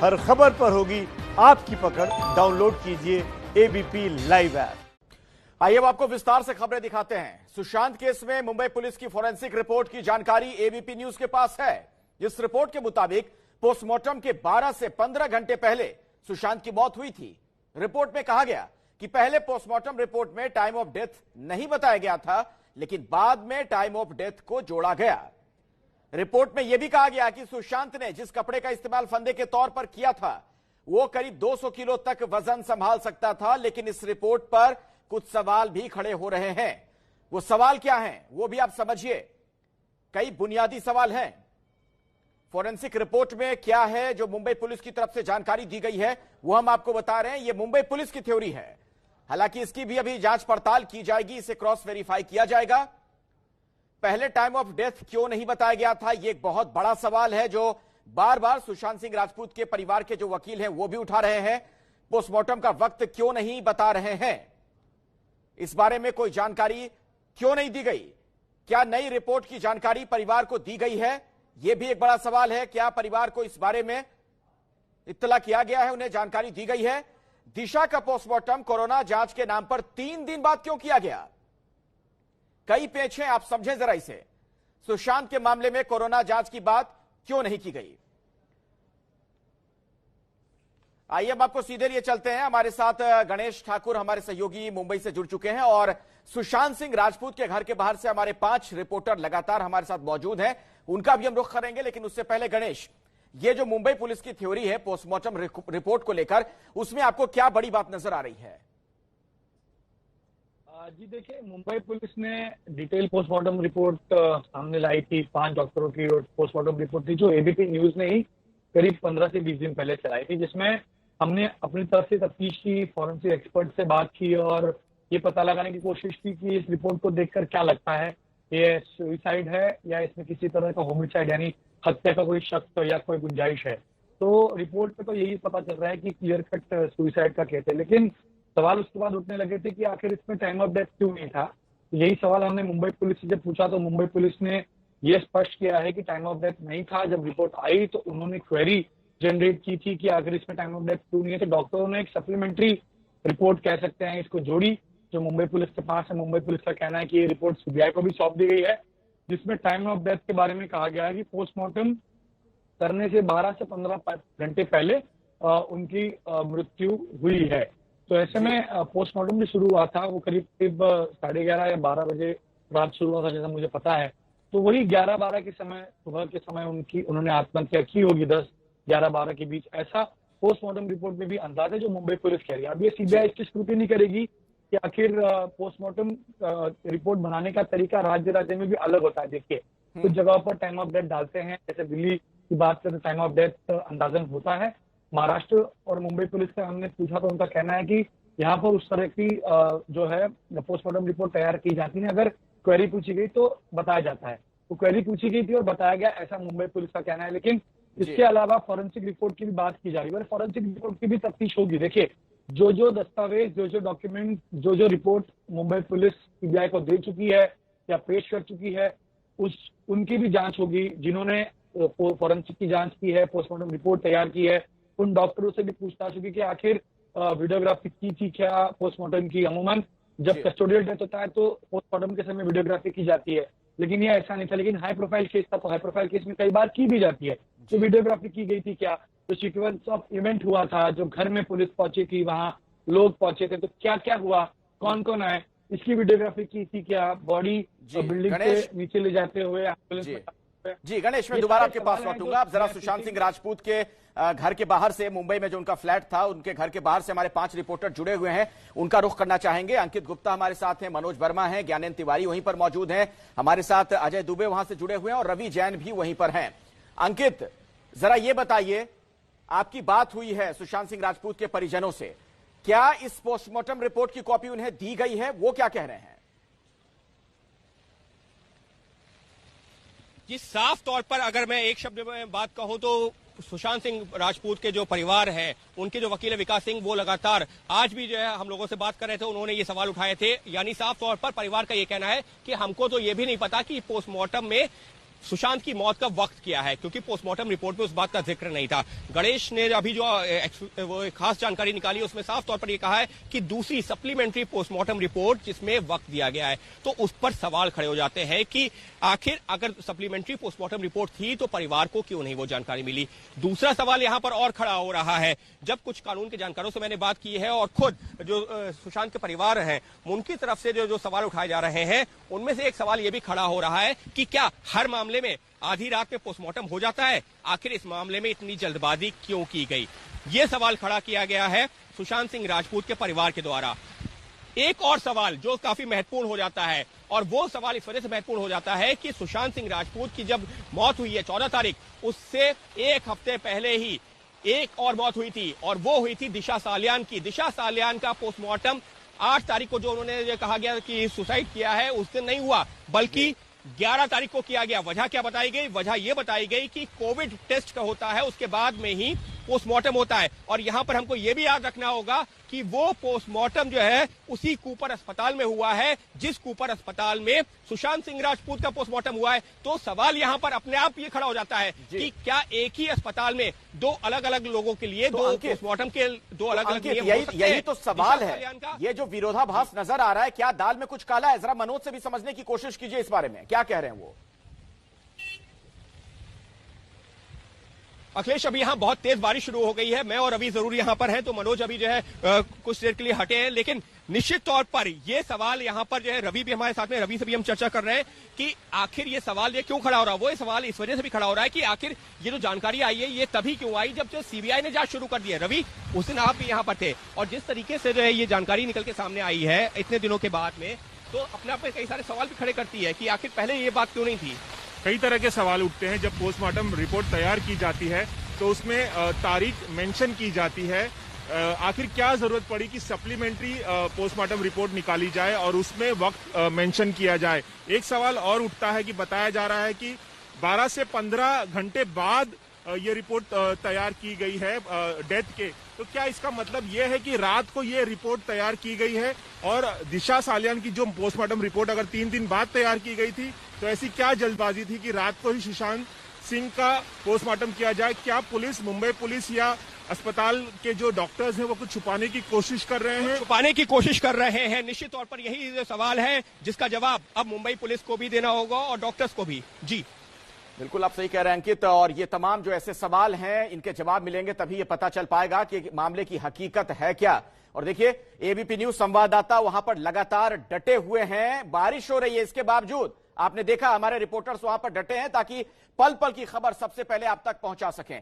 हर खबर पर होगी आपकी पकड़। डाउनलोड कीजिए एबीपी लाइव ऐप। आइए अब आपको विस्तार से खबरें दिखाते हैं। सुशांत केस में मुंबई पुलिस की फोरेंसिक रिपोर्ट की जानकारी एबीपी न्यूज के पास है। इस रिपोर्ट के मुताबिक पोस्टमार्टम के 12 से 15 घंटे पहले सुशांत की मौत हुई थी। रिपोर्ट में कहा गया कि पहले पोस्टमार्टम रिपोर्ट में टाइम ऑफ डेथ नहीं बताया गया था, लेकिन बाद में टाइम ऑफ डेथ को जोड़ा गया। रिपोर्ट में यह भी कहा गया कि सुशांत ने जिस कपड़े का इस्तेमाल फंदे के तौर पर किया था वो करीब 200 किलो तक वजन संभाल सकता था, लेकिन इस रिपोर्ट पर कुछ सवाल भी खड़े हो रहे हैं। वो सवाल क्या हैं वो भी आप समझिए। कई बुनियादी सवाल हैं। फोरेंसिक रिपोर्ट में क्या है जो मुंबई पुलिस की तरफ से जानकारी दी गई है वो हम आपको बता रहे हैं। यह मुंबई पुलिस की थ्योरी है, हालांकि इसकी भी अभी जांच पड़ताल की जाएगी, इसे क्रॉस वेरीफाई किया जाएगा। पहले टाइम ऑफ डेथ क्यों नहीं बताया गया था, यह एक बहुत बड़ा सवाल है जो बार बार सुशांत सिंह राजपूत के परिवार के जो वकील हैं वो भी उठा रहे हैं। पोस्टमार्टम का वक्त क्यों नहीं बता रहे हैं, इस बारे में कोई जानकारी क्यों नहीं दी गई? क्या नई रिपोर्ट की जानकारी परिवार को दी गई है, यह भी एक बड़ा सवाल है। क्या परिवार को इस बारे में इत्तला किया गया है, उन्हें जानकारी दी गई है? दिशा का पोस्टमार्टम कोरोना जांच के नाम पर 3 दिन बाद क्यों किया गया? कई पेच हैं, आप समझें जरा इसे। सुशांत के मामले में कोरोना जांच की बात क्यों नहीं की गई? आइए अब आपको सीधे लिए चलते हैं। हमारे साथ गणेश ठाकुर हमारे सहयोगी मुंबई से जुड़ चुके हैं और सुशांत सिंह राजपूत के घर के बाहर से हमारे 5 रिपोर्टर लगातार हमारे साथ मौजूद हैं, उनका भी हम रुख करेंगे। लेकिन उससे पहले गणेश, ये जो मुंबई पुलिस की थ्योरी है पोस्टमार्टम रिपोर्ट को लेकर, उसमें आपको क्या बड़ी बात नजर आ रही है? जी देखिए, मुंबई पुलिस ने डिटेल पोस्टमार्टम रिपोर्ट सामने लाई थी। 5 डॉक्टरों की पोस्टमार्टम रिपोर्ट थी जो एबीपी न्यूज ने ही करीब 15 से 20 दिन पहले चलाई थी, जिसमें हमने अपनी तरफ से तफ्तीश की, फॉरेंसिक एक्सपर्ट से बात की और ये पता लगाने की कोशिश की कि इस रिपोर्ट को देखकर क्या लगता है, ये सुसाइड है या इसमें किसी तरह का होमिसाइड यानी हत्या का कोई शक या कोई गुंजाइश है। तो रिपोर्ट में तो यही पता चल रहा है कि क्लियर कट सुसाइड का केस है, लेकिन सवाल उसके बाद उठने लगे थे कि आखिर इसमें टाइम ऑफ डेथ क्यों नहीं था। यही सवाल हमने मुंबई पुलिस से जब पूछा तो मुंबई पुलिस ने यह स्पष्ट किया है कि टाइम ऑफ डेथ नहीं था। जब रिपोर्ट आई तो उन्होंने क्वेरी जनरेट की थी कि अगर इसमें टाइम ऑफ डेथ क्यों नहीं है, तो डॉक्टरों ने एक सप्लीमेंट्री रिपोर्ट कह सकते हैं इसको जोड़ी जो मुंबई पुलिस के पास है। मुंबई पुलिस का कहना है कि ये रिपोर्ट सीबीआई को भी सौंप दी गई है, जिसमें टाइम ऑफ डेथ के बारे में कहा गया है कि पोस्टमार्टम करने से 12 से 15 घंटे पहले उनकी मृत्यु हुई है। तो ऐसे में पोस्टमार्टम जो शुरू हुआ था वो करीब 11:30 या 12 बजे रात शुरू हुआ था, जैसा मुझे पता है। तो वही 11-12 के समय, सुबह के समय उन्होंने आत्महत्या की होगी, 10-11-12 के बीच, ऐसा पोस्टमार्टम रिपोर्ट में भी अंदाज है जो मुंबई पुलिस कह रही है। अब ये सीबीआई इसकी स्क्रूटिनी करेगी कि आखिर पोस्टमार्टम रिपोर्ट बनाने का तरीका राज्य राज्य में भी अलग होता है। देखिए, कुछ जगहों पर टाइम ऑफ डेथ डालते हैं, जैसे दिल्ली की बात करें तो टाइम ऑफ डेथ अंदाजन होता है। महाराष्ट्र और मुंबई पुलिस से हमने पूछा तो उनका कहना है कि यहाँ पर उस तरह की जो है पोस्टमार्टम रिपोर्ट तैयार की जाती है। अगर क्वेरी पूछी गई तो बताया जाता है। तो क्वेरी पूछी गई थी और बताया गया, ऐसा मुंबई पुलिस का कहना है। लेकिन इसके अलावा फॉरेंसिक रिपोर्ट की भी बात की जा रही है। फॉरेंसिक रिपोर्ट की भी तफ्तीश होगी। देखिए, जो दस्तावेज, जो डॉक्यूमेंट, जो रिपोर्ट मुंबई पुलिस सीबीआई को दे चुकी है या पेश कर चुकी है, उनकी भी जांच होगी। जिन्होंने फॉरेंसिक की जांच की है, पोस्टमार्टम रिपोर्ट तैयार की है, उन डॉक्टरों से भी पूछताछ होगी कि आखिर वीडियोग्राफी की थी क्या पोस्टमार्टम की। अमूमन जब कस्टोडियल डेथ होता है तो पोस्टमार्टम के समय वीडियोग्राफी की जाती है, लेकिन ये ऐसा नहीं था। लेकिन हाई प्रोफाइल केस था तो हाई प्रोफाइल केस में कई बार की भी जाती है। तो वीडियोग्राफी की गई थी क्या, जो सीक्वेंस ऑफ इवेंट हुआ था, जो घर में पुलिस पहुंची थी, वहां लोग पहुंचे थे, तो क्या क्या हुआ, कौन कौन आए, इसकी वीडियोग्राफी की थी क्या, बॉडी बिल्डिंग से नीचे ले जाते हुए एम्बुलेंस में। जी गणेश, मैं दोबारा आपके पास लौटूंगा। आप जरा सुशांत सिंह राजपूत के घर के बाहर से, मुंबई में जो उनका फ्लैट था, उनके घर के बाहर से हमारे 5 रिपोर्टर जुड़े हुए हैं, उनका रुख करना चाहेंगे। अंकित गुप्ता हमारे साथ हैं, मनोज वर्मा हैं, ज्ञानेंद्र तिवारी वहीं पर मौजूद हैं, हमारे साथ अजय दुबे वहां से जुड़े हुए हैं और रवि जैन भी वहीं पर हैं। अंकित, जरा ये बताइए, आपकी बात हुई है सुशांत सिंह राजपूत के परिजनों से, क्या इस पोस्टमार्टम रिपोर्ट की कॉपी उन्हें दी गई है? वो क्या कह रहे हैं? जी, साफ तौर पर अगर मैं एक शब्द में बात कहूं तो सुशांत सिंह राजपूत के जो परिवार है, उनके जो वकील है विकास सिंह, वो लगातार आज भी जो है हम लोगों से बात कर रहे थे, उन्होंने ये सवाल उठाए थे। यानी साफ तौर पर परिवार का ये कहना है कि हमको तो ये भी नहीं पता कि पोस्टमार्टम में सुशांत की मौत का वक्त क्या है, क्योंकि पोस्टमार्टम रिपोर्ट में उस बात का जिक्र नहीं था। गणेश ने अभी जो वो खास जानकारी निकाली उसमें साफ तौर पर यह कहा है कि दूसरी सप्लीमेंट्री पोस्टमार्टम रिपोर्ट जिसमें वक्त दिया गया है, तो उस पर सवाल खड़े हो जाते हैं कि आखिर अगर सप्लीमेंट्री पोस्टमार्टम रिपोर्ट थी तो परिवार को क्यों नहीं वो जानकारी मिली। दूसरा सवाल यहां पर और खड़ा हो रहा है, जब कुछ कानून के जानकारों से मैंने बात की है और खुद जो सुशांत के परिवार हैं उनकी तरफ से जो सवाल उठाए जा रहे हैं, उनमें से एक सवाल यह भी खड़ा हो रहा है कि क्या हर मामले में आधी रात में पोस्टमार्टम हो जाता है, आखिर इस मामले में इतनी जल्दबाजी क्यों की गई। यह सवाल खड़ा किया गया है सुशांत सिंह राजपूत के परिवार के द्वारा। एक और सवाल जो काफी महत्वपूर्ण हो जाता है, और वो सवाल इस वजह से महत्वपूर्ण हो जाता है कि सुशांत सिंह राजपूत की जब मौत हुई है 14 तारीख, उससे एक हफ्ते पहले ही एक और मौत हुई थी, और वो हुई थी दिशा सालियान की। दिशा सालियान का पोस्टमार्टम 8 तारीख को जो उन्होंने कहा गया कि सुसाइड किया है उस दिन नहीं हुआ, बल्कि 11 तारीख को किया गया। वजह क्या बताई गई? वजह यह बताई गई कि कोविड टेस्ट का होता है, उसके बाद में ही पोस्टमार्टम होता है। और यहां पर हमको यह भी याद रखना होगा कि वो पोस्टमार्टम जो है उसी कूपर अस्पताल में हुआ है जिस कूपर अस्पताल में सुशांत सिंह राजपूत का पोस्टमार्टम हुआ है। तो सवाल यहां पर अपने आप ये खड़ा हो जाता है कि क्या एक ही अस्पताल में दो अलग अलग लोगों के लिए दो पोस्टमार्टम के दो अलग अलग यही तो सवाल है। ये जो विरोधाभास नजर आ रहा है, क्या दाल में कुछ काला है? जरा मनोज से भी समझने की कोशिश कीजिए इस बारे में, क्या कह रहे हैं वो। अखिलेश, अभी यहाँ बहुत तेज बारिश शुरू हो गई है, मैं और रवि जरूर यहाँ पर हैं, तो मनोज अभी जो है कुछ देर के लिए हटे हैं, लेकिन निश्चित तौर पर ये सवाल यहाँ पर जो है रवि भी हमारे साथ में, रवि से भी हम चर्चा कर रहे हैं कि आखिर ये सवाल ये क्यों खड़ा हो रहा है। वो ये सवाल इस वजह से भी खड़ा हो रहा है कि आखिर ये जो जानकारी आई है ये तभी क्यों आई जब जो सीबीआई ने जांच शुरू कर दी है। रवि, उस दिन आप भी यहाँ पर थे, और जिस तरीके से जो है ये जानकारी निकल के सामने आई है इतने दिनों के बाद में, तो अपने आप में कई सारे सवाल भी खड़े करती है कि आखिर पहले ये बात क्यों नहीं थी। कई तरह के सवाल उठते हैं। जब पोस्टमार्टम रिपोर्ट तैयार की जाती है तो उसमें तारीख मेंशन की जाती है। आखिर क्या जरूरत पड़ी कि सप्लीमेंट्री पोस्टमार्टम रिपोर्ट निकाली जाए और उसमें वक्त मेंशन किया जाए। एक सवाल और उठता है कि बताया जा रहा है कि 12 से 15 घंटे बाद ये रिपोर्ट तैयार की गई है डेथ के। तो क्या इसका मतलब ये है कि रात को ये रिपोर्ट तैयार की गई है, और दिशा सालियान की जो पोस्टमार्टम रिपोर्ट अगर 3 दिन बाद तैयार की गई थी तो ऐसी क्या जल्दबाजी थी कि रात को ही सुशांत सिंह का पोस्टमार्टम किया जाए? क्या पुलिस, मुंबई पुलिस या अस्पताल के जो डॉक्टर्स हैं वो कुछ छुपाने की कोशिश कर रहे हैं? छुपाने की कोशिश कर रहे हैं, निश्चित तौर पर यही सवाल है जिसका जवाब अब मुंबई पुलिस को भी देना होगा और डॉक्टर्स को भी। जी बिल्कुल, आप सही कह रहे हैं अंकित, और ये तमाम जो ऐसे सवाल हैं इनके जवाब मिलेंगे तभी ये पता चल पाएगा कि मामले की हकीकत है क्या। और देखिए, एबीपी न्यूज संवाददाता वहां पर लगातार डटे हुए हैं। बारिश हो रही है, इसके बावजूद आपने देखा हमारे रिपोर्टर्स वहां पर डटे हैं ताकि पल पल की खबर सबसे पहले आप तक पहुंचा सकें।